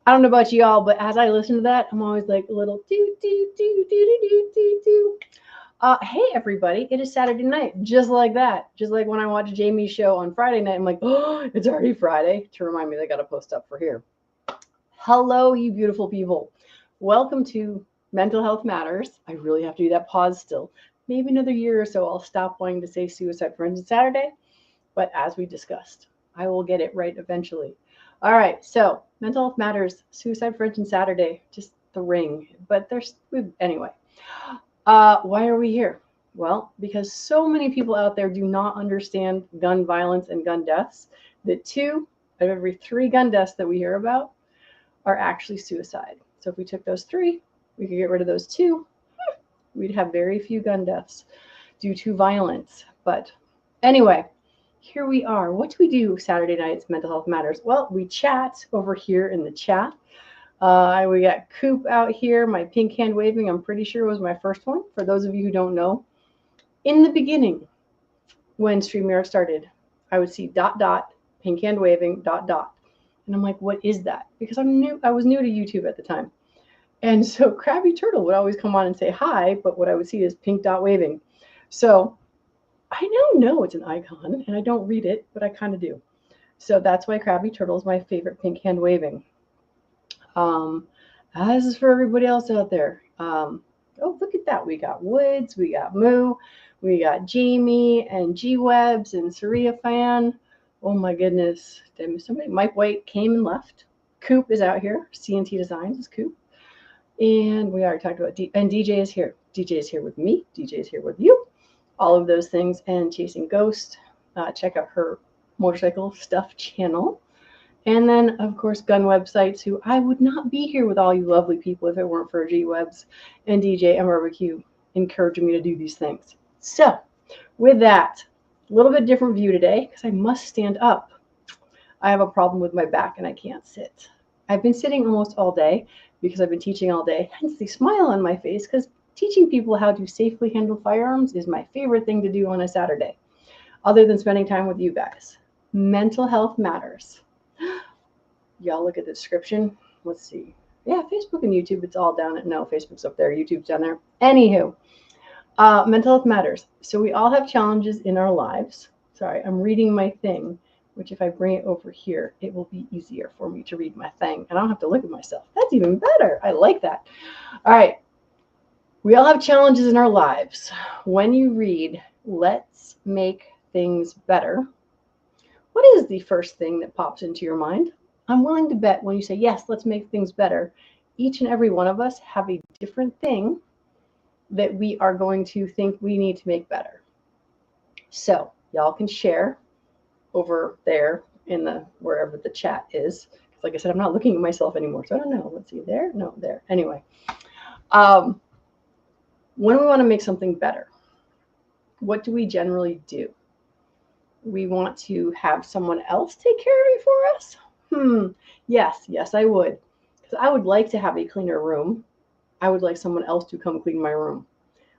I don't know about y'all, but as I listen to that, I'm always like a little do do do do do do do do. Hey everybody, it is Saturday night, just like that. Just like when I watch Jamie's show on Friday night, I'm like, oh, it's already Friday. To remind me, they got to post up for here. Hello, you beautiful people. Welcome to Mental Health Matters. I really have to do that pause still. Maybe another year or so, I'll stop wanting to say Suicide Prevention Saturday. But as we discussed, I will get it right eventually. All right, so Mental Health Matters, Suicide Prevention Saturday, just the ring. But anyway. Why are we here? Well, because so many people out there do not understand gun violence and gun deaths, that 2 of every 3 gun deaths that we hear about are actually suicide. So if we took those 3, we could get rid of those 2. We'd have very few gun deaths due to violence. But anyway, here we are. What do we do Saturday nights, Mental Health Matters? Well, we chat over here in the chat. We got Coop out here. My pink hand waving, I'm pretty sure was my first one. For those of you who don't know, in the beginning, when StreamYard started, I would see ... pink hand waving ... And I'm like, what is that? Because I was new to YouTube at the time. And so Krabby Turtle would always come on and say hi, but what I would see is pink dot waving. So I now know it's an icon, and I don't read it, but I kind of do. So that's why Krabby Turtle is my favorite pink hand waving. As is for everybody else out there. Oh, look at that. We got Woods, we got Moo, we got Jamie and G-Webs and Saria Fan. Oh my goodness. Did I miss somebody? Mike White came and left. Coop is out here. CNT Designs is Coop. And we already talked about and DJ is here. DJ is here with me. DJ is here with you. All of those things. And Chasing Ghost. Check out her motorcycle stuff channel. And then, of course, gun websites, who I would not be here with all you lovely people if it weren't for G-Webs and DJ and Barbecue encouraging me to do these things. So, with that, a little bit different view today because I must stand up. I have a problem with my back and I can't sit. I've been sitting almost all day because I've been teaching all day, hence the smile on my face, because teaching people how to safely handle firearms is my favorite thing to do on a Saturday, other than spending time with you guys. Mental health matters. Y'all look at the description. Let's see. Yeah, Facebook and YouTube, it's all down. No, Facebook's up there. YouTube's down there. Anywho, mental health matters. So we all have challenges in our lives. Sorry, I'm reading my thing, which if I bring it over here, it will be easier for me to read my thing. And I don't have to look at myself. That's even better. I like that. All right. We all have challenges in our lives. When you read, let's make things better, what is the first thing that pops into your mind? I'm willing to bet when you say, yes, let's make things better, each and every one of us have a different thing that we are going to think we need to make better. So y'all can share over there in the wherever the chat is. Like I said, I'm not looking at myself anymore, so I don't know. Let's see, there? No, there. Anyway, when we want to make something better, what do we generally do? We want to have someone else take care of it for us? Yes, I would. Because I would like to have a cleaner room. I would like someone else to come clean my room.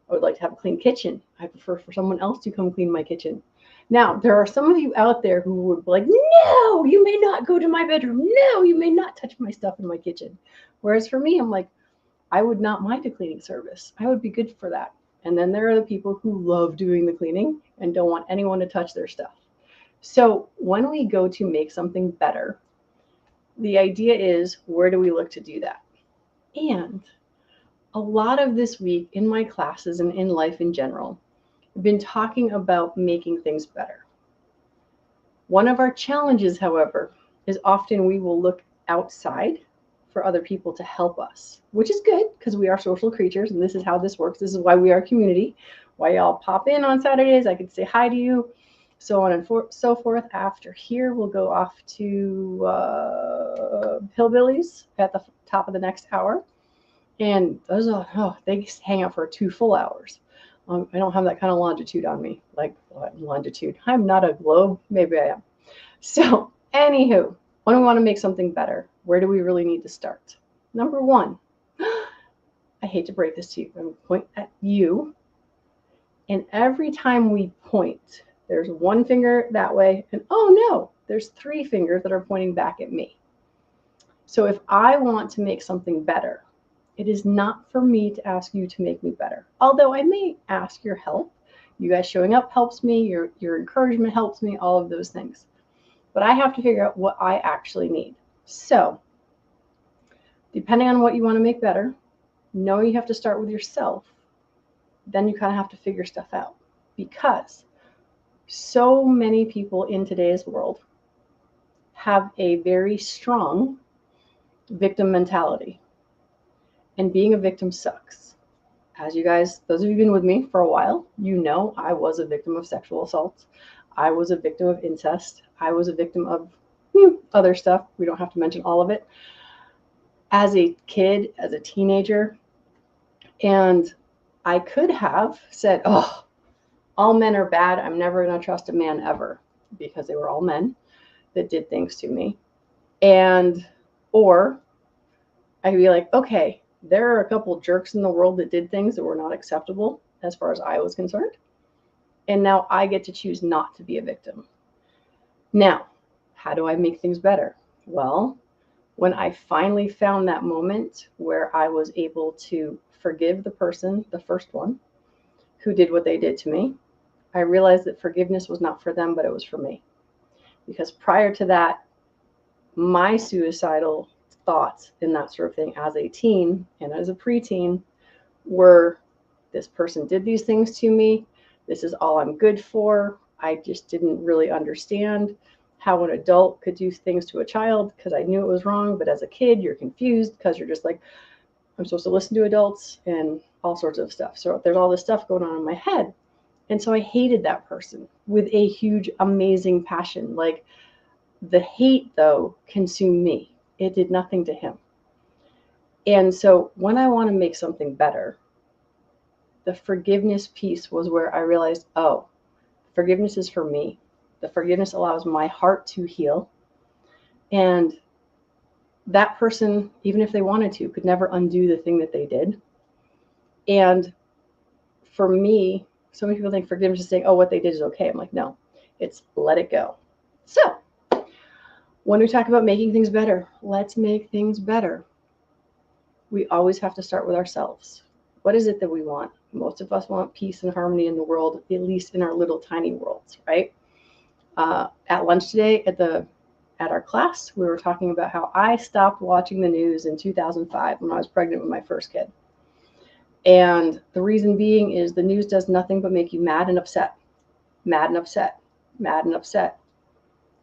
I would like to have a clean kitchen. I prefer for someone else to come clean my kitchen. Now, there are some of you out there who would be like, no, you may not go to my bedroom. No, you may not touch my stuff in my kitchen. Whereas for me, I'm like, I would not mind a cleaning service. I would be good for that. And then there are the people who love doing the cleaning and don't want anyone to touch their stuff. So when we go to make something better, the idea is, where do we look to do that? And a lot of this week in my classes and in life in general, I've been talking about making things better. One of our challenges, however, is often we will look outside for other people to help us, which is good because we are social creatures and this is how this works. This is why we are a community, why y'all pop in on Saturdays. I could say hi to you. So on and so forth. After here, we'll go off to Hillbillies at the top of the next hour. And those they hang out for 2 full hours. I don't have that kind of longitude on me. Like, longitude? I'm not a globe. Maybe I am. So, anywho, when we want to make something better, where do we really need to start? Number 1, I hate to break this to you. I'm going to point at you. And every time we point, there's 1 finger that way, and oh no, there's 3 fingers that are pointing back at me. So if I want to make something better, it is not for me to ask you to make me better. Although I may ask your help. You guys showing up helps me, your encouragement helps me, all of those things. But I have to figure out what I actually need. So, depending on what you want to make better, know you have to start with yourself. Then you kind of have to figure stuff out. Because so many people in today's world have a very strong victim mentality. And being a victim sucks. As you guys, those of you who've been with me for a while, you know I was a victim of sexual assault. I was a victim of incest. I was a victim of other stuff. We don't have to mention all of it. As a kid, as a teenager, and I could have said, oh, all men are bad. I'm never going to trust a man ever, because they were all men that did things to me. Or I could be like, okay, there are a couple jerks in the world that did things that were not acceptable as far as I was concerned. And now I get to choose not to be a victim. Now, how do I make things better? Well, when I finally found that moment where I was able to forgive the person, the first one, who did what they did to me, I realized that forgiveness was not for them, but it was for me. Because prior to that, my suicidal thoughts and that sort of thing as a teen and as a preteen were, this person did these things to me. This is all I'm good for. I just didn't really understand how an adult could do things to a child because I knew it was wrong. But as a kid, you're confused because you're just like, I'm supposed to listen to adults and all sorts of stuff. So there's all this stuff going on in my head. And so I hated that person with a huge, amazing passion. Like, the hate, though, consumed me. It did nothing to him. And so when I want to make something better, the forgiveness piece was where I realized, oh, forgiveness is for me. The forgiveness allows my heart to heal. And that person, even if they wanted to, could never undo the thing that they did. And for me, so many people think forgiveness is saying, oh, what they did is okay. I'm like, no, it's let it go. So when we talk about making things better, let's make things better. We always have to start with ourselves. What is it that we want? Most of us want peace and harmony in the world, at least in our little tiny worlds, right? At lunch today at our class, we were talking about how I stopped watching the news in 2005 when I was pregnant with my first kid. And the reason being is the news does nothing but make you mad and upset, mad and upset, mad and upset.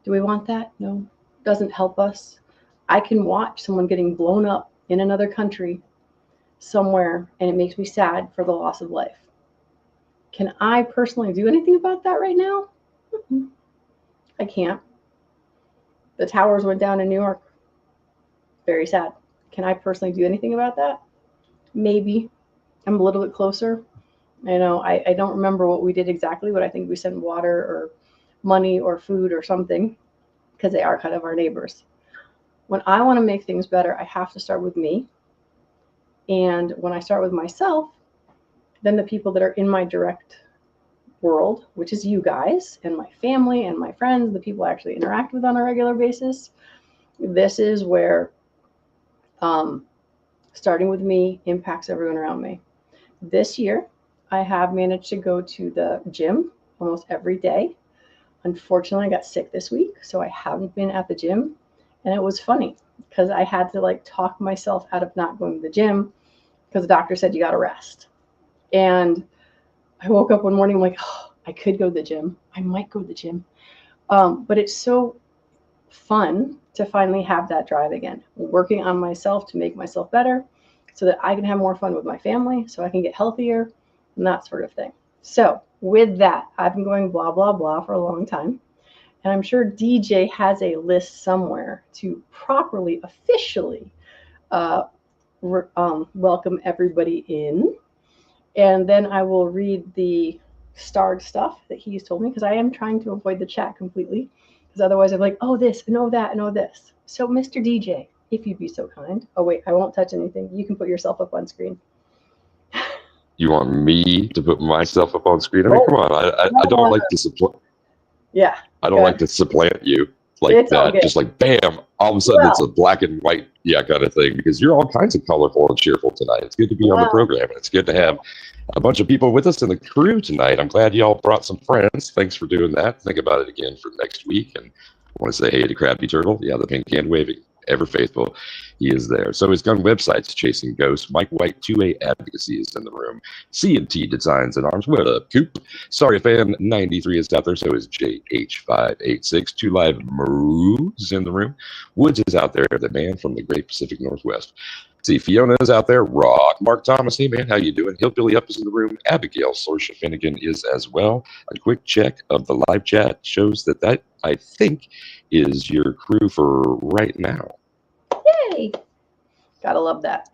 Do we want that? No. Doesn't help us. I can watch someone getting blown up in another country somewhere, and it makes me sad for the loss of life. Can I personally do anything about that right now? I can't. The towers went down in New York. Very sad. Can I personally do anything about that? Maybe. I'm a little bit closer. I know I don't remember what we did exactly, but I think we sent water or money or food or something, because they are kind of our neighbors. When I want to make things better, I have to start with me. And when I start with myself, then the people that are in my direct world, which is you guys and my family and my friends, the people I actually interact with on a regular basis, this is where starting with me impacts everyone around me. This year, I have managed to go to the gym almost every day. Unfortunately, I got sick this week, so I haven't been at the gym. And it was funny because I had to talk myself out of not going to the gym because the doctor said you got to rest. And I woke up one morning, I'm like, oh, I could go to the gym. I might go to the gym. But it's so fun to finally have that drive again, working on myself to make myself better so that I can have more fun with my family, so I can get healthier and that sort of thing. So with that, I've been going blah, blah, blah for a long time. And I'm sure DJ has a list somewhere to properly, officially welcome everybody in. And then I will read the starred stuff that he's told me, because I am trying to avoid the chat completely. Because otherwise I'm like, oh, this, and oh, that, and oh, this. So Mr. DJ, if you'd be so kind. Oh, wait, I won't touch anything. You can put yourself up on screen. You want me to put myself up on screen? I mean, come on. I don't like to supplant. Yeah. I don't like to supplant you. like It's all that, good. just like bam, all of a sudden it's Well, a black and white, yeah, kind of thing, because you're all kinds of colorful and cheerful tonight. It's good to be on the well, program. It's good to have a bunch of people with us in the crew tonight. I'm glad y'all brought some friends. Thanks for doing that. Think about it again for next week. And I want to say hey to Krabby Turtle. Yeah, the pink hand waving, ever faithful. He is there. So his gun website's Chasing Ghosts. Mike White, 2A Advocacy is in the room. C&T Designs and Arms. What up, Coop? Sorry, fan 93 is out there. So is JH586. 2 Live Moves in the room. Woods is out there. The man from the Great Pacific Northwest. See, Fiona's out there. Rock. Mark Thomas. Hey, man, how you doing? Hillbilly Up is in the room. Abigail Sorsha Finnegan is as well. A quick check of the live chat shows that I think, is your crew for right now. yay. Gotta love that.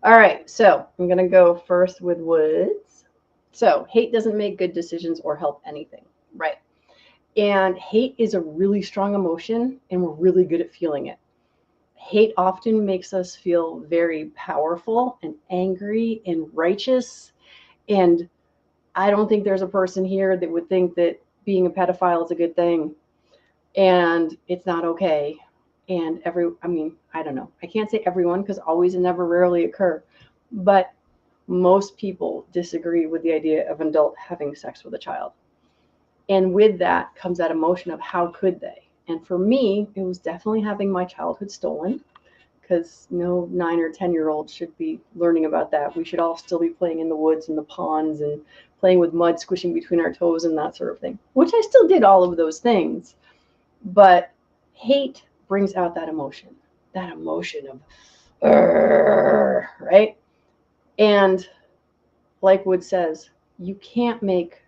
All right, so I'm going to go first with Woods. So hate doesn't make good decisions or help anything, right? And hate is a really strong emotion, and we're really good at feeling it. Hate often makes us feel very powerful and angry and righteous. And I don't think there's a person here that would think that being a pedophile is a good thing and it's not okay. And I don't know. I can't say everyone because always and never rarely occur. But most people disagree with the idea of an adult having sex with a child. And with that comes that emotion of how could they? And for me, it was definitely having my childhood stolen, because no 9 or 10-year-old should be learning about that. We should all still be playing in the woods and the ponds and playing with mud squishing between our toes and that sort of thing, which I still did all of those things. But hate brings out that emotion of, right? And like Wood says, you can't make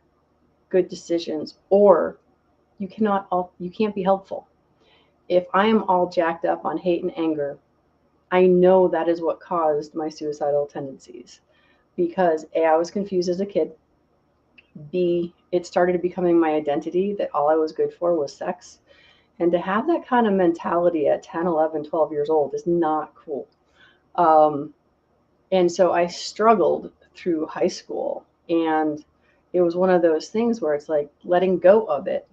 good decisions, or you can't be helpful. If I am all jacked up on hate and anger, I know that is what caused my suicidal tendencies, because A, I was confused as a kid. B, it started becoming my identity that all I was good for was sex. And to have that kind of mentality at 10, 11, 12 years old is not cool. And so I struggled through high school, and it was one of those things where it's like letting go of it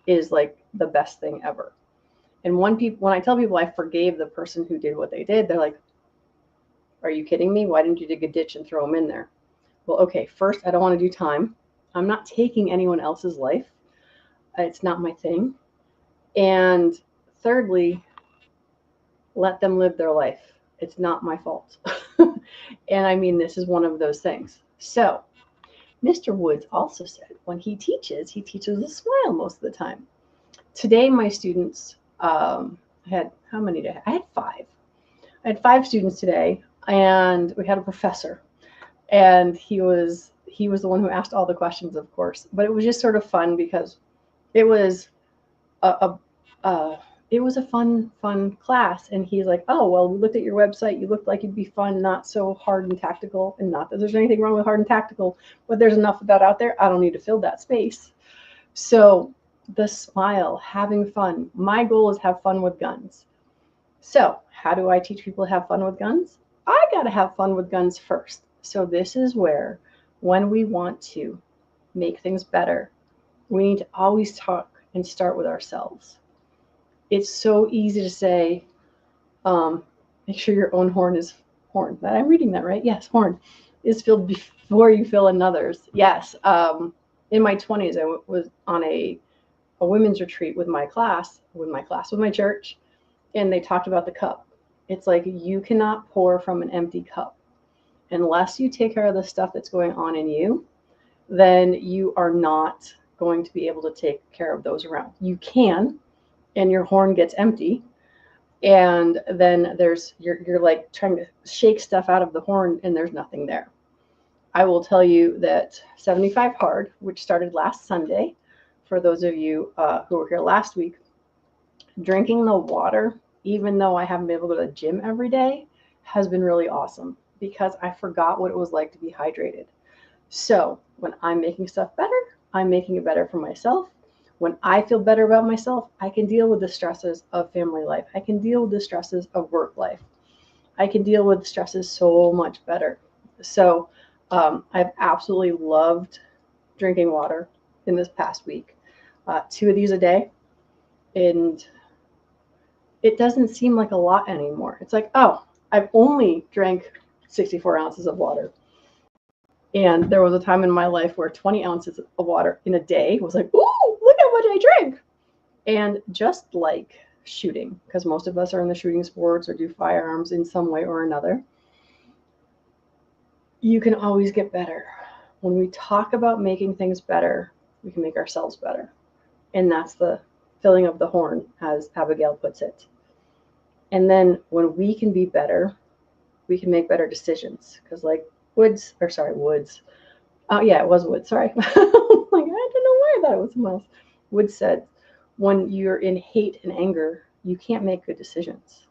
is like the best thing ever. And when I tell people I forgave the person who did what they did, they're like, are you kidding me? Why didn't you dig a ditch and throw them in there? Well, okay, first, I don't want to do time. I'm not taking anyone else's life. It's not my thing. And thirdly, let them live their life. It's not my fault. And I mean, this is one of those things. So Mr. Woods also said when he teaches with a smile most of the time. Today, my students had, how many did I have? I had 5. I had 5 students today, and we had a professor, and he was the one who asked all the questions, of course. But it was just sort of fun because it was it was a fun class. And he's like, oh, well, we looked at your website. You looked like you'd be fun, not so hard and tactical. And not that there's anything wrong with hard and tactical, but there's enough of that out there. I don't need to fill that space. So the smile, having fun. My goal is have fun with guns. So how do I teach people to have fun with guns? I got to have fun with guns first. So this is where, when we want to make things better, we need to always talk and start with ourselves. It's so easy to say, make sure your own horn. I'm reading that right? Yes, horn is filled before you fill another's. Yes. In my 20s, I was on a women's retreat with my church, and they talked about the cup. It's like you cannot pour from an empty cup. Unless you take care of the stuff that's going on in you, then you are not going to be able to take care of those around. You can, and your horn gets empty, and then you're like trying to shake stuff out of the horn, and there's nothing there. I will tell you that 75 Hard, which started last Sunday, for those of you who were here last week, drinking the water, even though I haven't been able to go to the gym every day, has been really awesome, because I forgot what it was like to be hydrated. So when I'm making stuff better, I'm making it better for myself. When I feel better about myself, I can deal with the stresses of family life. I can deal with the stresses of work life. I can deal with stresses so much better. So I've absolutely loved drinking water in this past week. 2 of these a day. And it doesn't seem like a lot anymore. It's like, oh, I've only drank 64 ounces of water. And there was a time in my life where 20 ounces of water in a day was like, ooh, look how much I drank. And just like shooting, because most of us are in the shooting sports or do firearms in some way or another, you can always get better. When we talk about making things better, we can make ourselves better. And that's the filling of the horn, as Abigail puts it. And then when we can be better, we can make better decisions. Because like Woods. Oh yeah, it was Woods, sorry. Like, I don't know why I thought it was someone else. Woods said, when you're in hate and anger, you can't make good decisions.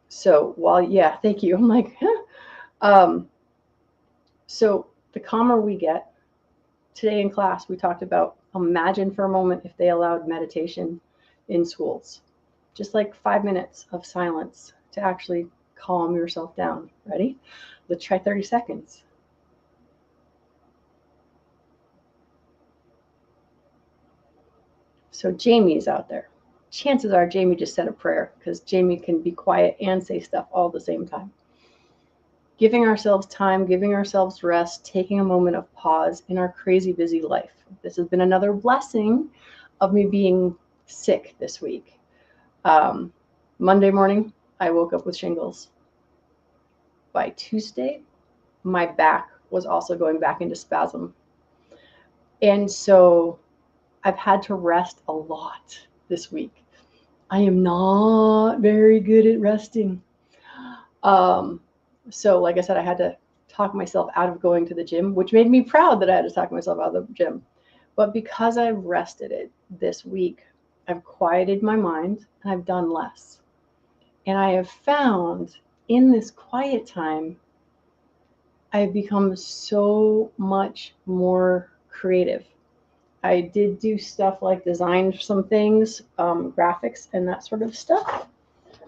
So yeah, thank you. I'm like, huh. So the calmer we get, today in class, we talked about, imagine for a moment if they allowed meditation in schools, just like 5 minutes of silence to actually calm yourself down. Ready? Let's try 30 seconds. So Jamie's out there. Chances are Jamie just said a prayer, because Jamie can be quiet and say stuff all at the same time. Giving ourselves time, giving ourselves rest, taking a moment of pause in our crazy busy life. This has been another blessing of me being sick this week. Monday morning, I woke up with shingles. By Tuesday, my back was also going back into spasm. And so I've had to rest a lot this week. I am not very good at resting. So like I said, I had to talk myself out of going to the gym, which made me proud that I had to talk myself out of the gym. But because I've rested it this week, I've quieted my mind and I've done less. And I have found in this quiet time, I've become so much more creative. I did do stuff like design some things, graphics and that sort of stuff.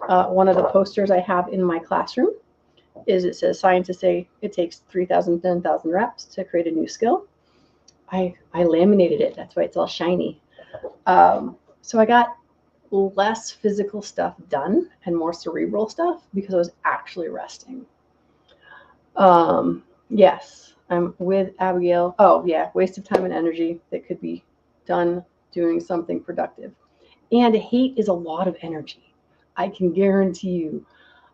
One of the posters I have in my classroom it says scientists say it takes 3,000, 10,000 reps to create a new skill. I laminated it. That's why it's all shiny. So I got less physical stuff done and more cerebral stuff because I was actually resting. Yes, I'm with Abigail. Oh yeah, waste of time and energy that could be done doing something productive. And hate is a lot of energy. I can guarantee you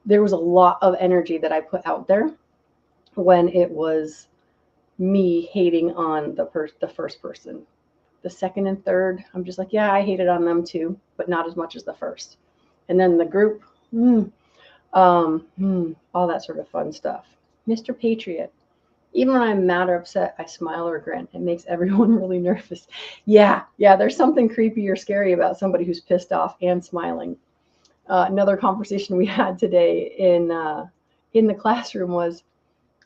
there was a lot of energy that I put out there when it was me hating on the first person. The second and third, I'm just like, yeah, I hated on them too, but not as much as the first. And then the group, all that sort of fun stuff. Mr. Patriot. Even when I'm mad or upset, I smile or grin. It makes everyone really nervous. Yeah, there's something creepy or scary about somebody who's pissed off and smiling. Another conversation we had today in the classroom was,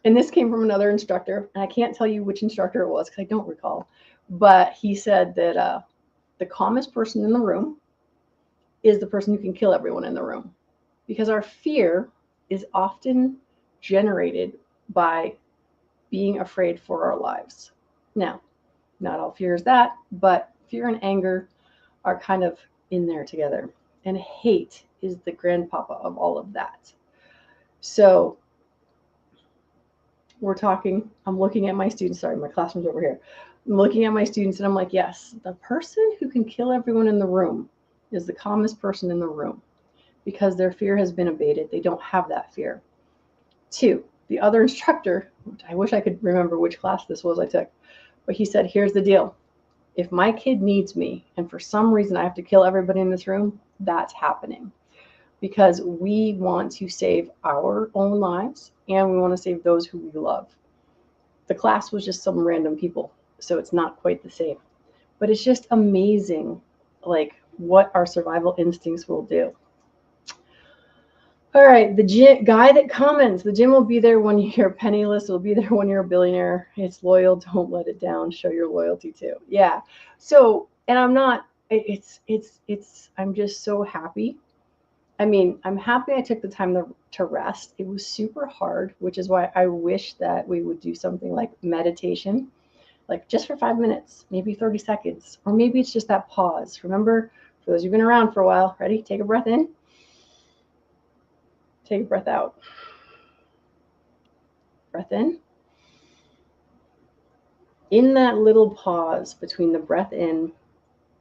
and this came from another instructor, and I can't tell you which instructor it was because I don't recall, but he said that the calmest person in the room is the person who can kill everyone in the room, because our fear is often generated by being afraid for our lives. Now, not all fear is that, but fear and anger are kind of in there together. And hate is the grandpapa of all of that. So we're talking, I'm looking at my students, sorry, my classroom's over here. I'm looking at my students and I'm like, yes, the person who can kill everyone in the room is the calmest person in the room because their fear has been abated. They don't have that fear. 2, the other instructor, I wish I could remember which class this was I took, but he said, here's the deal. If my kid needs me and for some reason I have to kill everybody in this room, that's happening because we want to save our own lives and we want to save those who we love. The class was just some random people, so it's not quite the same. But it's just amazing, like what our survival instincts will do. All right, the gym guy that comments, the gym will be there when you're penniless. It'll be there when you're a billionaire. It's loyal. Don't let it down. Show your loyalty too. Yeah. So, and I'm not, I'm just so happy. I mean, I'm happy I took the time to rest. It was super hard, which is why I wish that we would do something like meditation, like just for 5 minutes, maybe 30 seconds, or maybe it's just that pause. Remember For those who've been around for a while, ready? Take a breath in. Take a breath out. Breath in. In that little pause between the breath in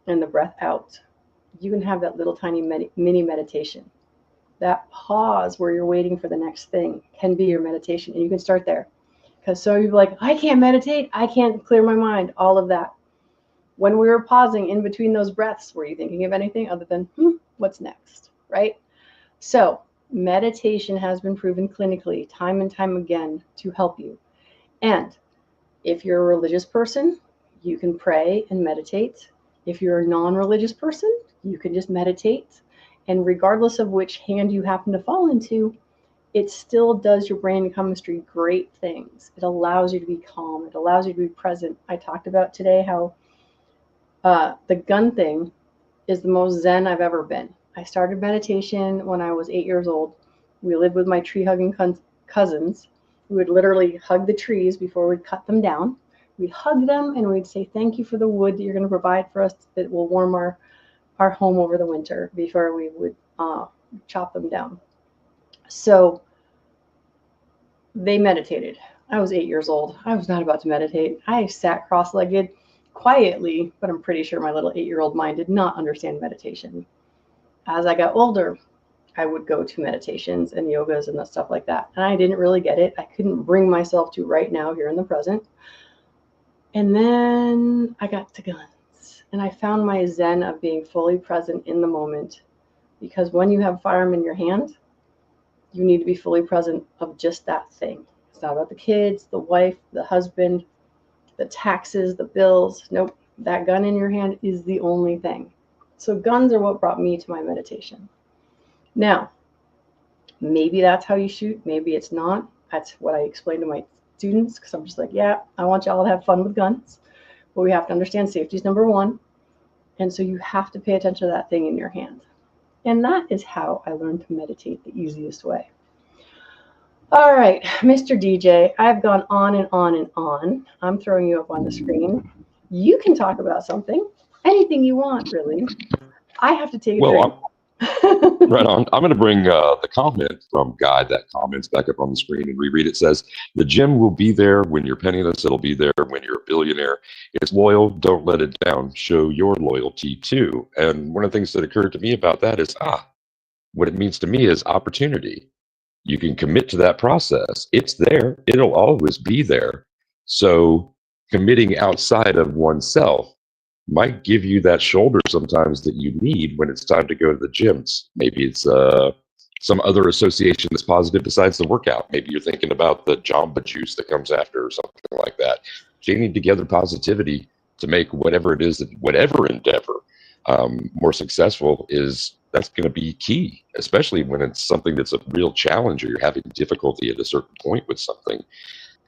and the breath out, you can have that little tiny mini meditation. That pause where you're waiting for the next thing can be your meditation, and you can start there. Because so you're like, I can't meditate, I can't clear my mind, all of that. When we were pausing in between those breaths, were you thinking of anything other than, what's next, right? So meditation has been proven clinically time and time again to help you. And if you're a religious person, you can pray and meditate. If you're a non-religious person, you can just meditate. And regardless of which hand you happen to fall into, it still does your brain chemistry great things. It allows you to be calm. It allows you to be present. I talked about today how the gun thing is the most zen I've ever been. I started meditation when I was 8 years old. We lived with my tree-hugging cousins. We would literally hug the trees before we'd cut them down. We'd hug them and we'd say, thank you for the wood that you're going to provide for us that will warm our home over the winter before we would chop them down. So they meditated. I was 8 years old. I was not about to meditate. I sat cross-legged quietly, but I'm pretty sure my little 8-year-old mind did not understand meditation. As I got older, I would go to meditations and yogas and stuff like that. And I didn't really get it. I couldn't bring myself to right now here in the present. And then I got to guns. And I found my zen of being fully present in the moment. Because when you have a firearm in your hand, you need to be fully present of just that thing. It's not about the kids, the wife, the husband, the taxes, the bills. Nope. That gun in your hand is the only thing. So guns are what brought me to my meditation. Now, maybe that's how you shoot. Maybe it's not. That's what I explain to my students, because I'm just like, yeah, I want y'all to have fun with guns. But we have to understand safety is number one. And so you have to pay attention to that thing in your hand. And that is how I learned to meditate the easiest way. All right, Mr. DJ, I've gone on and on and on. I'm throwing you up on the screen. You can talk about something, anything you want, really. I have to take a drink. Right on. I'm going to bring the comment from Guy that comments back up on the screen and reread it. It says, the gym will be there when you're penniless. It'll be there when you're a billionaire. It's loyal. Don't let it down. Show your loyalty too. And one of the things that occurred to me about that is, what it means to me is opportunity. You can commit to that process. It's there. It'll always be there. So committing outside of oneself might give you that shoulder sometimes that you need when it's time to go to the gyms. Maybe it's some other association that's positive besides the workout. Maybe you're thinking about the Jamba Juice that comes after or something like that. Chaining together positivity to make whatever it is, whatever endeavor more successful that's going to be key, especially when it's something that's a real challenge or you're having difficulty at a certain point with something.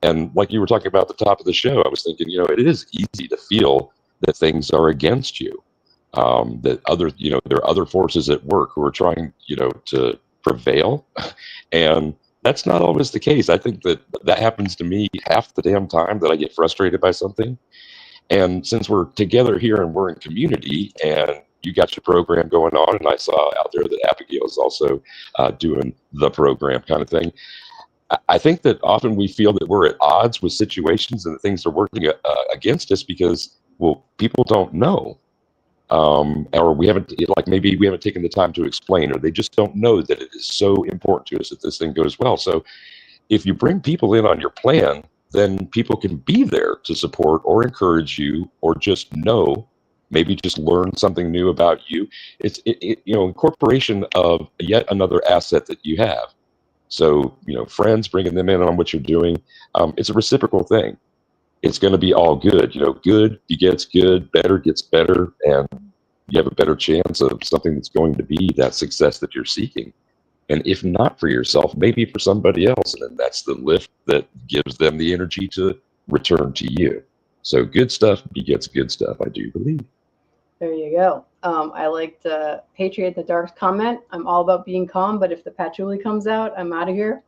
And like you were talking about at the top of the show, I was thinking, it is easy to feel that things are against you, that there are other forces at work who are trying, to prevail. And that's not always the case. I think that happens to me half the damn time, that I get frustrated by something. And since we're together here and we're in community and you got your program going on, and I saw out there that Abigail is also doing the program kind of thing, I think that often we feel that we're at odds with situations and that things are working against us because, people don't know, or maybe we haven't taken the time to explain, or they just don't know that it is so important to us that this thing goes well. So if you bring people in on your plan, then people can be there to support or encourage you, or just maybe just learn something new about you. It's incorporation of yet another asset that you have. So, friends, bringing them in on what you're doing, it's a reciprocal thing. It's going to be all good. Good begets good, better gets better, and you have a better chance of something that's going to be that success that you're seeking. And if not for yourself, maybe for somebody else. And then that's the lift that gives them the energy to return to you. So good stuff begets good stuff, I do believe. There you go. I liked Patriot the Dark's comment. I'm all about being calm, but if the patchouli comes out, I'm out of here.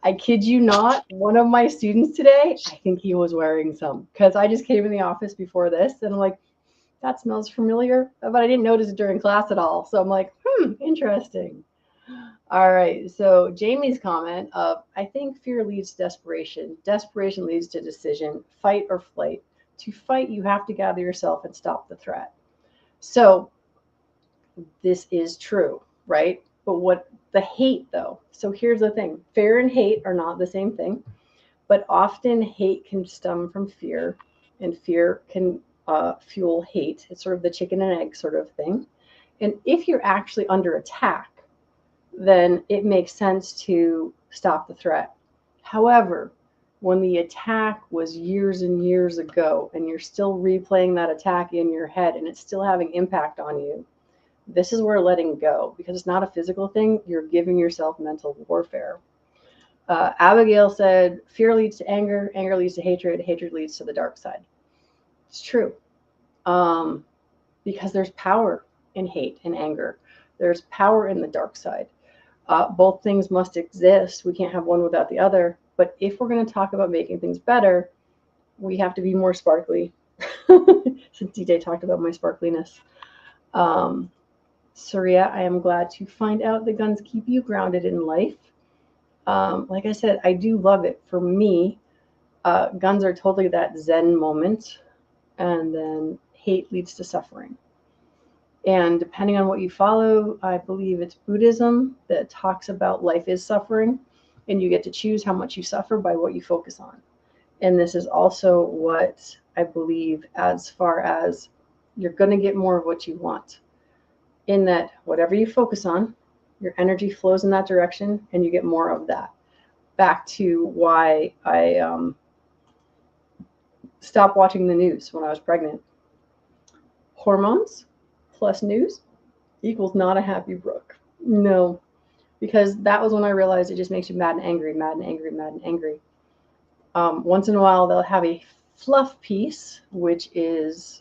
I kid you not, one of my students today, I think he was wearing some, because I just came in the office before this and I'm like, that smells familiar, but I didn't notice it during class at all. So I'm like, interesting. All right. So Jamie's comment of, I think fear leads to desperation. Desperation leads to decision, fight or flight. To fight, you have to gather yourself and stop the threat. So this is true, right? But what the hate though? So here's the thing. Fear and hate are not the same thing, but often hate can stem from fear, and fear can fuel hate. It's sort of the chicken and egg sort of thing. And if you're actually under attack, then it makes sense to stop the threat. However, when the attack was years and years ago and you're still replaying that attack in your head and it's still having impact on you, this is where letting go, because it's not a physical thing. You're giving yourself mental warfare. Abigail said, fear leads to anger, anger leads to hatred, hatred leads to the dark side. It's true. Because there's power in hate and anger. There's power in the dark side. Both things must exist. We can't have one without the other. But if we're going to talk about making things better, we have to be more sparkly. Since DJ talked about my sparkliness. Surya, I am glad to find out that guns keep you grounded in life. Like I said, I do love it. For me, guns are totally that Zen moment, and then hate leads to suffering. And depending on what you follow, I believe it's Buddhism that talks about life is suffering, and you get to choose how much you suffer by what you focus on. And this is also what I believe as far as you're going to get more of what you want. In that whatever you focus on, your energy flows in that direction and you get more of that. Back to why I stopped watching the news when I was pregnant. Hormones plus news equals not a happy Brooke. No, because that was when I realized it just makes you mad and angry, mad and angry, mad and angry. Once in a while, they'll have a fluff piece, which is,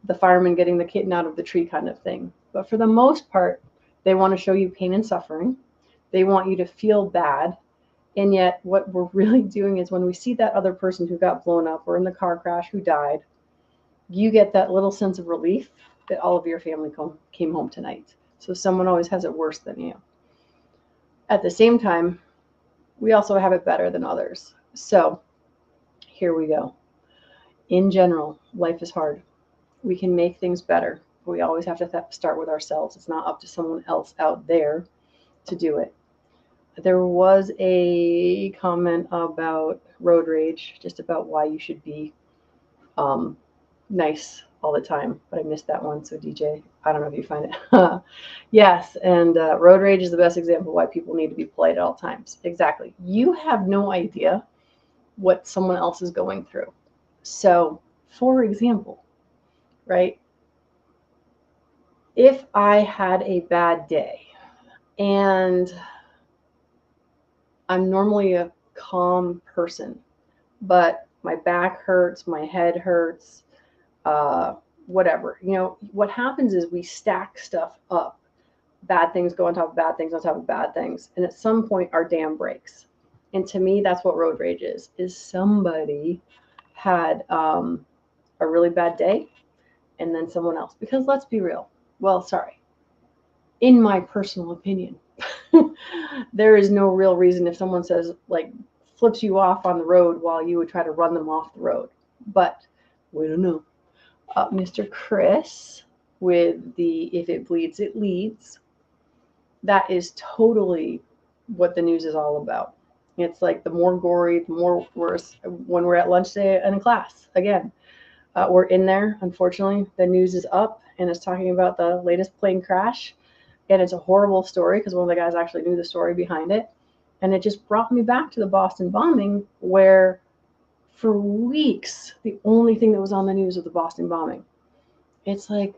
the fireman getting the kitten out of the tree kind of thing. But for the most part, they want to show you pain and suffering. They want you to feel bad. And yet what we're really doing is when we see that other person who got blown up or in the car crash who died, you get that little sense of relief that all of your family came home tonight. So someone always has it worse than you. At the same time, we also have it better than others. So here we go. In general, life is hard. We can make things better. But we always have to start with ourselves. It's not up to someone else out there to do it. There was a comment about road rage, just about why you should be nice all the time, but I missed that one. So DJ, I don't know if you find it. Yes, and road rage is the best example of why people need to be polite at all times. Exactly. You have no idea what someone else is going through. So, for example, right? If I had a bad day, and I'm normally a calm person, but my back hurts, my head hurts, whatever. What happens is we stack stuff up. Bad things go on top of bad things on top of bad things. And at some point, our dam breaks. And to me, that's what road rage is somebody had a really bad day and then someone else. Because let's be real. Well, sorry. In my personal opinion, there is no real reason if someone says, flips you off on the road while you would try to run them off the road. But we don't know. Mr. Chris with the if it bleeds, it leads. That is totally what the news is all about. It's like the more gory, the more worse. When we're at lunch today and in class, again, we're in there. Unfortunately, the news is up and it's talking about the latest plane crash. And it's a horrible story because one of the guys actually knew the story behind it. And it just brought me back to the Boston bombing, where for weeks, the only thing that was on the news was the Boston bombing. It's like,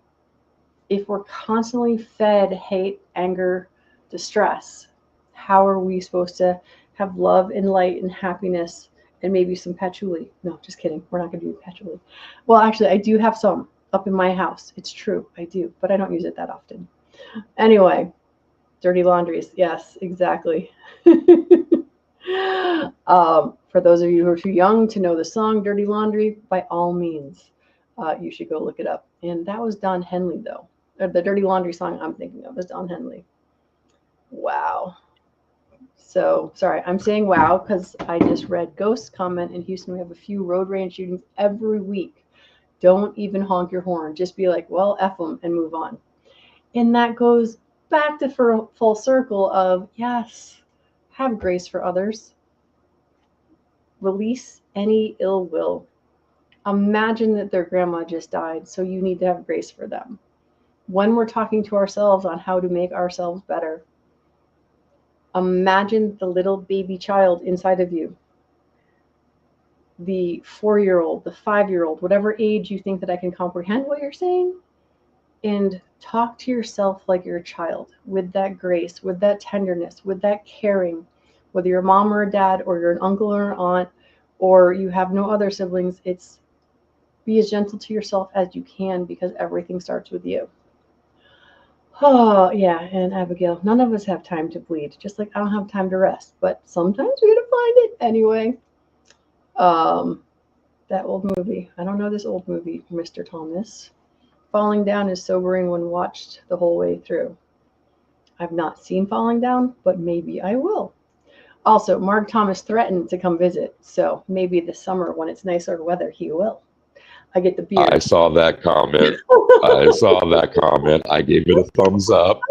if we're constantly fed hate, anger, distress, how are we supposed to have love and light and happiness and maybe some patchouli? No, just kidding. We're not going to do patchouli. Well, actually, I do have some up in my house. It's true. I do, but I don't use it that often. Anyway, dirty laundries. Yes, exactly. For those of you who are too young to know the song Dirty Laundry, by all means, You should go look it up. And that was Don Henley, though. The Dirty Laundry song I'm thinking of is Don Henley. Wow. So, sorry, I'm saying wow because I just read Ghost's comment in Houston. We have a few road rage shootings every week. Don't even honk your horn. Just be like, well, F them and move on. And that goes back to full circle of, yes, have grace for others. Release any ill will. Imagine that their grandma just died, so you need to have grace for them. When we're talking to ourselves on how to make ourselves better, imagine the little baby child inside of you, the 4-year-old, the 5-year-old, whatever age you think that I can comprehend what you're saying, and talk to yourself like you're a child with that grace, with that tenderness, with that caring, whether you're a mom or a dad, or you're an uncle or an aunt, or you have no other siblings. It's be as gentle to yourself as you can because everything starts with you. Oh, yeah, and Abigail, none of us have time to bleed, just like I don't have time to rest, but sometimes we're going to find it anyway. That old movie. I don't know this old movie, Mr. Thomas. Falling Down is sobering when watched the whole way through. I've not seen Falling Down, but maybe I will. Also, Mark Thomas threatened to come visit, so maybe this summer when it's nicer weather, he will. I get the beard. I saw that comment. I gave it a thumbs up.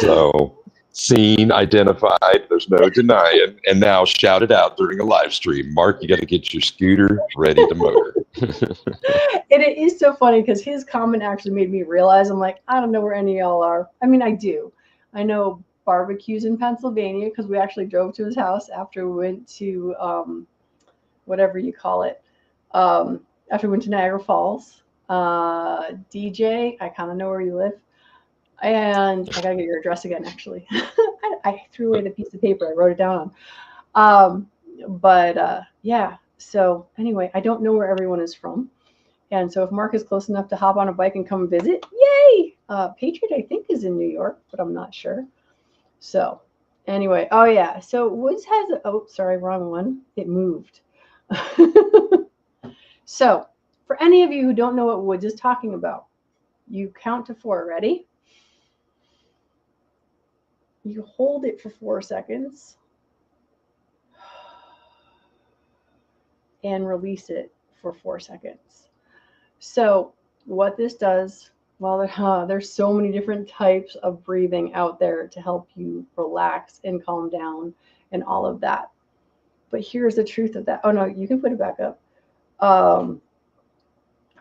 So, seen, identified, there's no denying. And now shout it out during a live stream. Mark, you got to get your scooter ready to motor. And it is so funny because his comment actually made me realize, I'm like, I don't know where any of y'all are. I mean, I do. I know barbecues in Pennsylvania because we actually drove to his house after we went to whatever you call it. After we went to Niagara Falls. DJ, I kind of know where you live. And I got to get your address again, actually. I threw away the piece of paper I wrote it down on. Yeah. So anyway, I don't know where everyone is from. And so if Mark is close enough to hop on a bike and come visit, yay! Patriot, I think, is in New York, but I'm not sure. So anyway, oh yeah. So Woods has, sorry, wrong one. It moved. So for any of you who don't know what Woods is talking about, you count to 4. Ready? You hold it for 4 seconds and release it for 4 seconds. So what this does, well, there's so many different types of breathing out there to help you relax and calm down and all of that. But here's the truth of that. Oh, no, you can put it back up.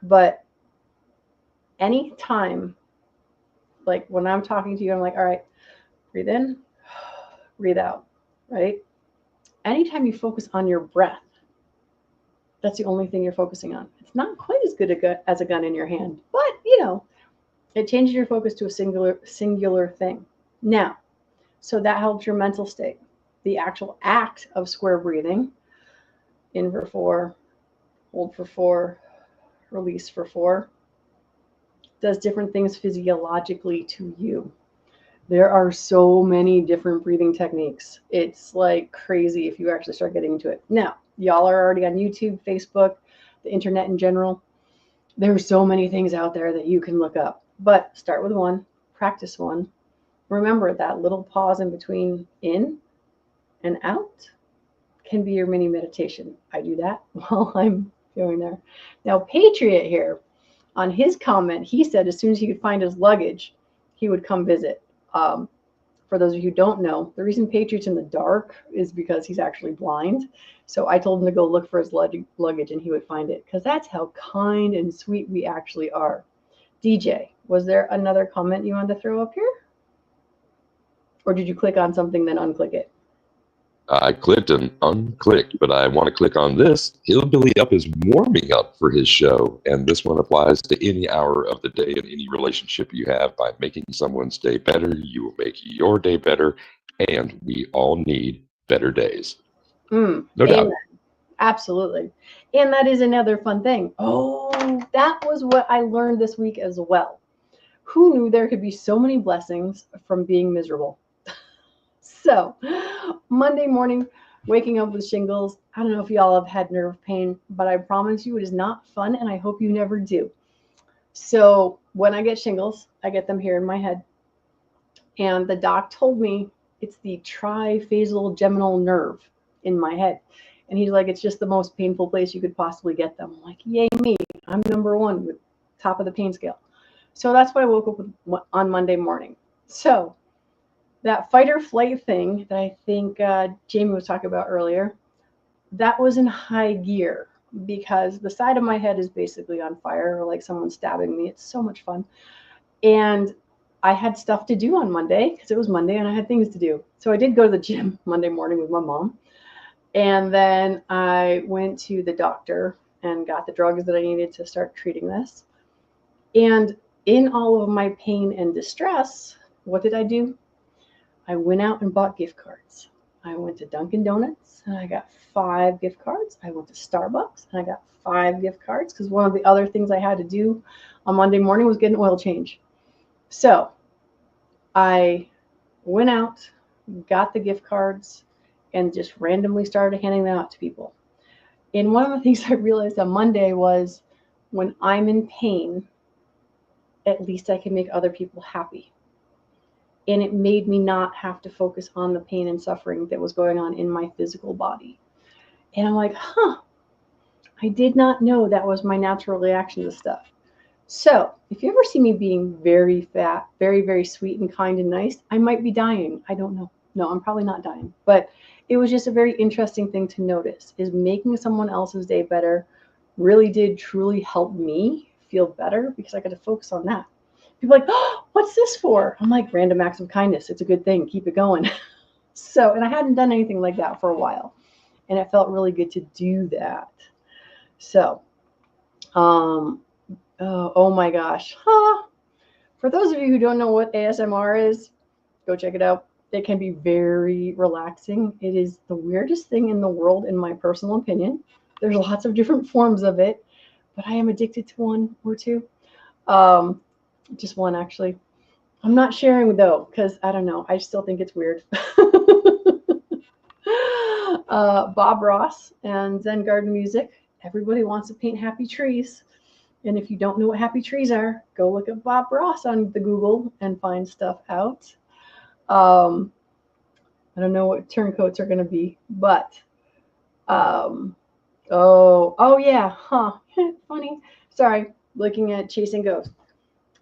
But anytime, like when I'm talking to you, I'm like, all right, breathe in, breathe out, right? Anytime you focus on your breath, that's the only thing you're focusing on. It's not quite as good as a gun in your hand, but it changes your focus to a singular thing. Now, so that helps your mental state. The actual act of square breathing, in for 4, hold for 4, release for 4, does different things physiologically to you. There are so many different breathing techniques. It's like crazy if you actually start getting into it. Now, y'all are already on YouTube, Facebook, the internet in general. There's so many things out there that you can look up. But start with one, practice one. Remember that little pause in between in and out can be your mini meditation. I do that while I'm going there. Now, Patriot here, on his comment, he said as soon as he could find his luggage, he would come visit. For those of you who don't know, the reason Patriot's in the dark is because he's actually blind. So I told him to go look for his luggage and he would find it, because that's how kind and sweet we actually are. DJ, was there another comment you wanted to throw up here? Or did you click on something then unclick it? I clicked and unclicked, but I want to click on this. Hillbilly Up is warming up for his show, and this one applies to any hour of the day and any relationship you have. By making someone's day better, you will make your day better, and we all need better days. No doubt. Absolutely. And that is another fun thing. Oh, that was what I learned this week as well. Who knew there could be so many blessings from being miserable? So Monday morning, waking up with shingles. I don't know if y'all have had nerve pain, but I promise you it is not fun, and I hope you never do. So when I get shingles, I get them here in my head. And the doc told me it's the triphasal geminal nerve in my head. And he's like, it's just the most painful place you could possibly get them. I'm like, yay me. I'm number one with top of the pain scale. So that's what I woke up with on Monday morning. So that fight or flight thing that I think Jamie was talking about earlier, that was in high gear because the side of my head is basically on fire, or like someone stabbing me. It's so much fun. And I had stuff to do on Monday because it was Monday and I had things to do. So I did go to the gym Monday morning with my mom. And then I went to the doctor and got the drugs that I needed to start treating this. And in all of my pain and distress, what did I do? I went out and bought gift cards. I went to Dunkin' Donuts and I got 5 gift cards. I went to Starbucks and I got 5 gift cards because one of the other things I had to do on Monday morning was get an oil change. So I went out, got the gift cards, and just randomly started handing them out to people. And one of the things I realized on Monday was when I'm in pain, at least I can make other people happy. And it made me not have to focus on the pain and suffering that was going on in my physical body. And I'm like, I did not know that was my natural reaction to stuff. So if you ever see me being very fat, very, very sweet and kind and nice, I might be dying. I don't know. No, I'm probably not dying. But it was just a very interesting thing to notice, is making someone else's day better really did truly help me feel better because I got to focus on that. People are like, oh, what's this for? I'm like, random acts of kindness. It's a good thing. Keep it going. So, and I hadn't done anything like that for a while. And it felt really good to do that. So, oh my gosh. For those of you who don't know what ASMR is, go check it out. It can be very relaxing. It is the weirdest thing in the world, in my personal opinion. There's lots of different forms of it, but I am addicted to one or two. Just one, actually. I'm not sharing, though, because I don't know. I still think it's weird. Bob Ross and Zen Garden Music. Everybody wants to paint happy trees. And if you don't know what happy trees are, go look at Bob Ross on the Google and find stuff out. I don't know what turncoats are going to be, but oh yeah, funny. Sorry, looking at Chasing Ghosts.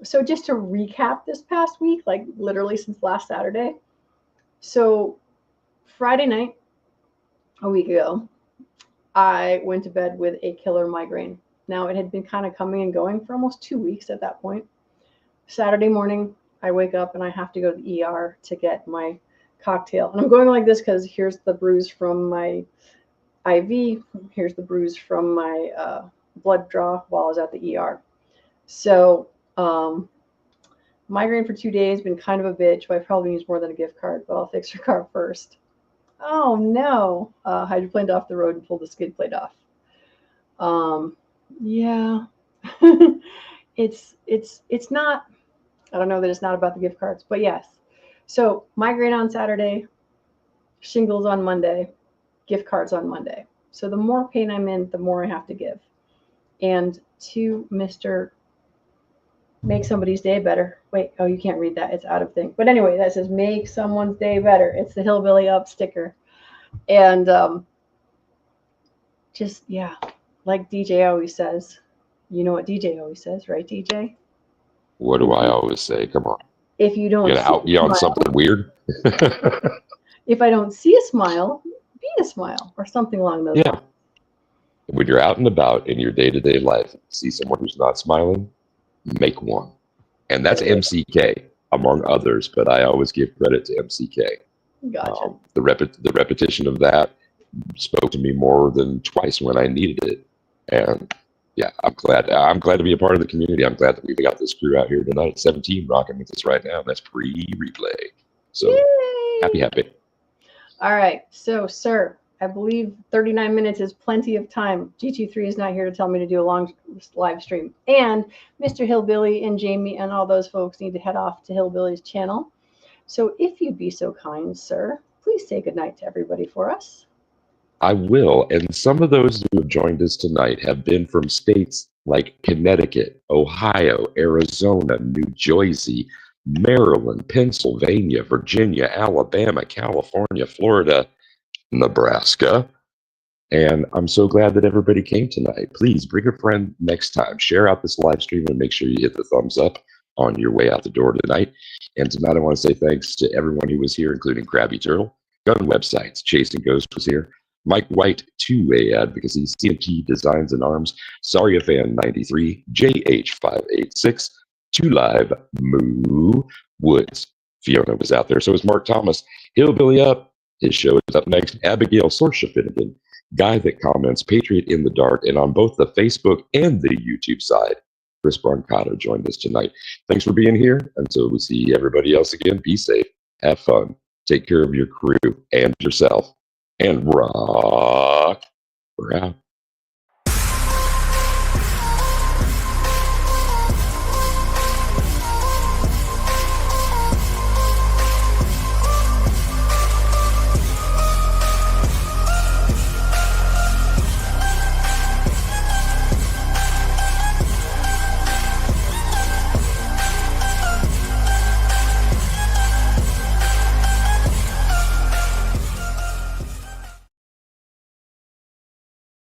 So just to recap this past week, like literally since last Saturday. So Friday night, a week ago, I went to bed with a killer migraine. Now, it had been kind of coming and going for almost 2 weeks at that point. Saturday morning, I wake up and I have to go to the ER to get my cocktail. And I'm going like this because here's the bruise from my IV. Here's the bruise from my blood draw while I was at the ER. So migraine for 2 days, been kind of a bitch, but I probably use more than a gift card, but I'll fix your car first. Oh no, hydroplaned off the road and pulled the skid plate off. Yeah, it's not, I don't know that it's not about the gift cards, but yes. So migraine on Saturday, shingles on Monday, gift cards on Monday. So the more pain I'm in, the more I have to give. And to Mr. Make somebody's day better. Wait, oh, you can't read that. It's out of thing. But anyway, that says make someone's day better. It's the Hillbilly Up sticker. And just, yeah, like DJ always says. You know what DJ always says, right, DJ? What do I always say? Come on. If you don't You're going to out me on something weird? If I don't see a smile, be a smile, or something along those lines. When you're out and about in your day-to-day life, see someone who's not smiling, make one. And that's MCK, among others, but I always give credit to MCK. Gotcha. The repetition of that spoke to me more than twice when I needed it. And yeah, I'm glad to be a part of the community. I'm glad that we've got this crew out here tonight, 17 rocking with us right now. That's pre-replay. So Yay! happy. All right. So, sir, I believe 39 minutes is plenty of time. GT3 is not here to tell me to do a long live stream. And Mr. Hillbilly and Jamie and all those folks need to head off to Hillbilly's channel. So if you'd be so kind, sir, please say goodnight to everybody for us. I will. And some of those who have joined us tonight have been from states like Connecticut, Ohio, Arizona, New Jersey, Maryland, Pennsylvania, Virginia, Alabama, California, Florida, Nebraska. And I'm so glad that everybody came tonight. Please bring a friend next time. Share out this live stream and make sure you hit the thumbs up on your way out the door tonight. And tonight I want to say thanks to everyone who was here, including Krabby Turtle, Gun Websites, Chasing Ghost was here, Mike White, 2A Advocacy, CMT Designs and Arms, Saryafan 93, JH586, 2 Live, Moo, Woods. Fiona was out there. So was Mark Thomas. Hillbilly Up. His show is up next. Abigail Sorsha Finnegan, Guy That Comments, Patriot in the Dark, and on both the Facebook and the YouTube side, Chris Brancato joined us tonight. Thanks for being here. Until we see everybody else again, be safe, have fun, take care of your crew and yourself, and rock. We're out.